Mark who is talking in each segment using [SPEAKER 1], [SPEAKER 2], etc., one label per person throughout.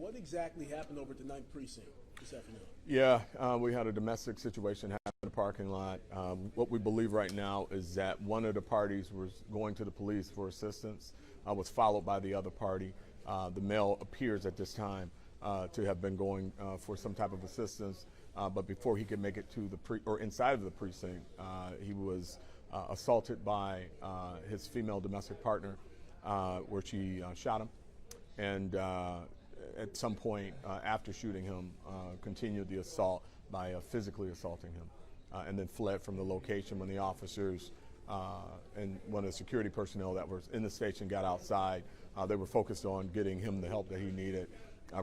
[SPEAKER 1] What exactly happened over at the 9th Precinct this afternoon?
[SPEAKER 2] Yeah, we had a domestic situation happen in the parking lot. What we believe right now is that one of the parties was going to the police for assistance, was followed by the other party. The male appears at this time to have been going for some type of assistance, but before he could make it to the inside of the precinct, he was assaulted by his female domestic partner, where she shot him, and at some point after shooting him, continued the assault by physically assaulting him, and then fled from the location. When the officers and one of the security personnel that was in the station got outside, they were focused on getting him the help that he needed,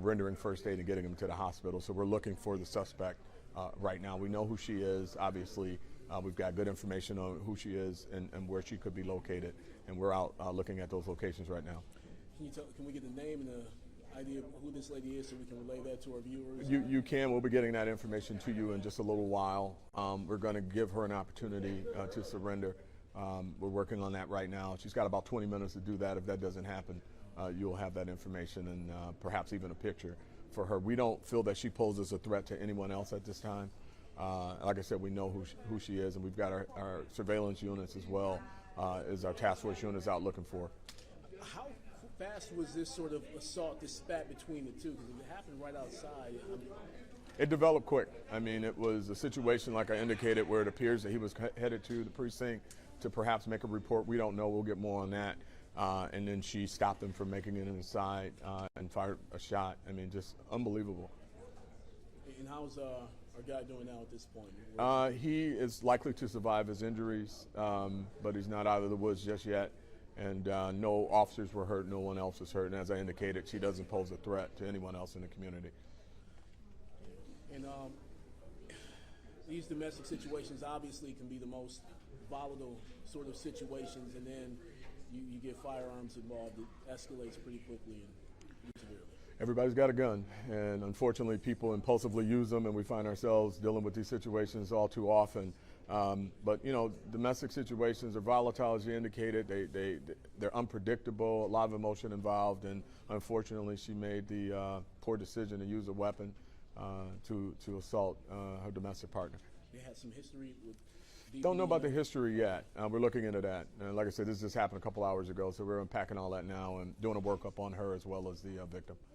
[SPEAKER 2] rendering first aid and getting him to the hospital. So we're looking for the suspect right now. We know who she is, obviously. We've got good information on who she is and where she could be located, and we're out looking at those locations right now.
[SPEAKER 1] Can we get the name and the idea of who this lady is so we can relay that to our viewers?
[SPEAKER 2] You can. We'll be getting that information to you in just a little while. We're going to give her an opportunity to surrender. We're working on that right now. She's got about 20 minutes to do that. If that doesn't happen, you'll have that information and perhaps even a picture for her. We don't feel that she poses a threat to anyone else at this time. Like I said, we know who she is, and we've got our surveillance units as well as our task force units out looking for her.
[SPEAKER 1] How fast was this sort of assault, this spat between the two? Because it happened right outside.
[SPEAKER 2] It developed quick. I mean, it was a situation, like I indicated, where it appears that he was headed to the precinct to perhaps make a report. We don't know. We'll get more on that. And then she stopped him from making it inside and fired a shot. I mean, just unbelievable.
[SPEAKER 1] And how's our guy doing now at this point?
[SPEAKER 2] He is likely to survive his injuries, but he's not out of the woods just yet. And no officers were hurt, no one else was hurt. And as I indicated, she doesn't pose a threat to anyone else in the community.
[SPEAKER 1] And these domestic situations obviously can be the most volatile sort of situations, and then you get firearms involved. It escalates pretty quickly and severely.
[SPEAKER 2] Everybody's got a gun, and unfortunately people impulsively use them, and we find ourselves dealing with these situations all too often. But you know, domestic situations are volatile, as you indicated. They're unpredictable, a lot of emotion involved, and unfortunately she made the poor decision to use a weapon to assault her domestic partner.
[SPEAKER 1] They had some history with
[SPEAKER 2] Don't know about the history yet. We're looking into that. And like I said, this just happened a couple hours ago, so we're unpacking all that now and doing a workup on her as well as the victim.